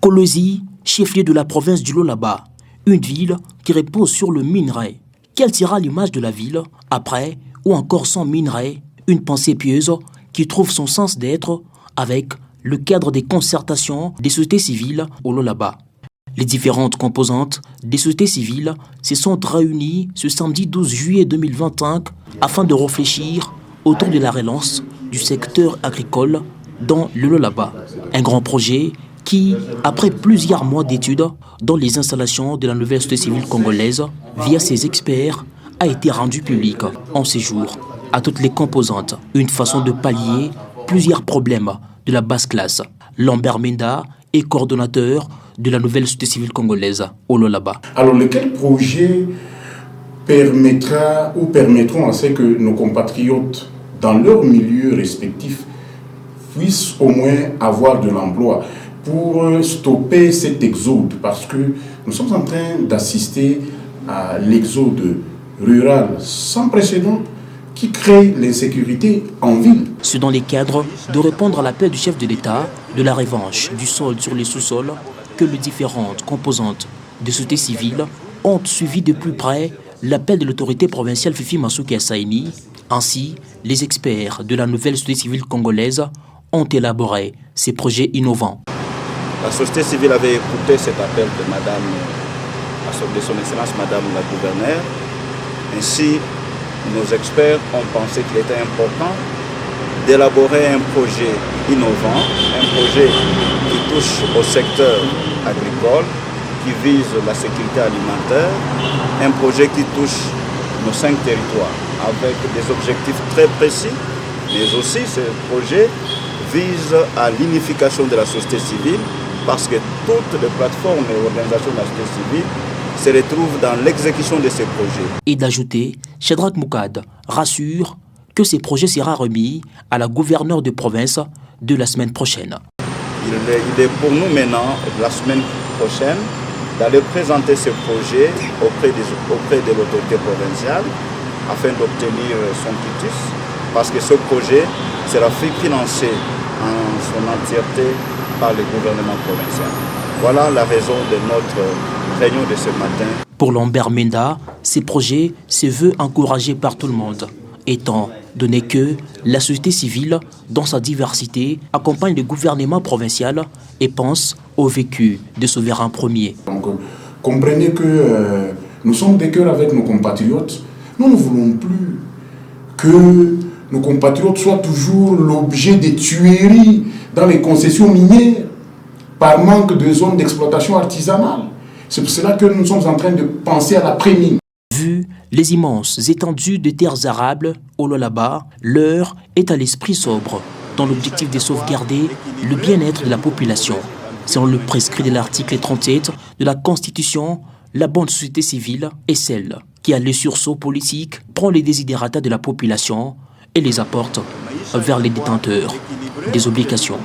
Kolosi, chef-lieu de la province du Lualaba, une ville qui repose sur le minerai. Quelle sera l'image de la ville après ou encore sans minerai? Une pensée pieuse qui trouve son sens d'être avec le cadre des concertations des sociétés civiles au Lualaba. Les différentes composantes des sociétés civiles se sont réunies ce samedi 12 juillet 2025 afin de réfléchir autour de la relance du secteur agricole dans le Lualaba. Un grand projet qui, après plusieurs mois d'études dans les installations de la nouvelle société civile congolaise, via ses experts, a été rendu public en séjour à toutes les composantes. Une façon de pallier plusieurs problèmes de la basse classe. Lambert Menda est coordonnateur de la nouvelle société civile congolaise au Lualaba. Alors, lequel projet permettra ou permettront à ce que nos compatriotes, dans leur milieu respectif, puissent au moins avoir de l'emploi pour stopper cet exode, parce que nous sommes en train d'assister à l'exode rural sans précédent qui crée l'insécurité en ville. C'est dans les cadres de répondre à l'appel du chef de l'État de la revanche du sol sur les sous-sols que les différentes composantes de société civile ont suivi de plus près l'appel de l'autorité provinciale Fifi Masuki Assaini. Ainsi, les experts de la nouvelle société civile congolaise ont élaboré ces projets innovants. La société civile avait écouté cet appel de son Excellence Madame la Gouverneure. Ainsi, nos experts ont pensé qu'il était important d'élaborer un projet innovant, un projet qui touche au secteur agricole, qui vise la sécurité alimentaire, un projet qui touche nos 5 territoires avec des objectifs très précis, mais aussi ce projet vise à l'unification de la société civile parce que toutes les plateformes et organisations de la société civile se retrouvent dans l'exécution de ces projets. Et d'ajouter, Shadrach Moukad rassure que ces projets seront remis à la gouverneure de province de la semaine prochaine. Il est pour nous maintenant, la semaine prochaine, d'aller présenter ces projets auprès de l'autorité provinciale afin d'obtenir son quitus, parce que ce projet sera financé en son entièreté par le gouvernement provincial. Voilà la raison de notre réunion de ce matin. Pour Lambert Menda, ces projets se veulent encouragés par tout le monde, étant donné que la société civile, dans sa diversité, accompagne le gouvernement provincial et pense au vécu de souverain premier. Donc, comprenez que nous sommes de cœur avec nos compatriotes. Nous ne voulons plus que nos compatriotes soient toujours l'objet des tueries dans les concessions minières par manque de zones d'exploitation artisanale. C'est pour cela que nous sommes en train de penser à l'après-mine. Vu les immenses étendues de terres arables au Lualaba, l'heure est à l'esprit sobre, dans l'objectif de sauvegarder le bien-être de la population. Selon le prescrit de l'article 37 de la Constitution, la bonne société civile est celle qui a le sursaut politique, prend les désidératas de la population et les apporte vers les détenteurs des obligations.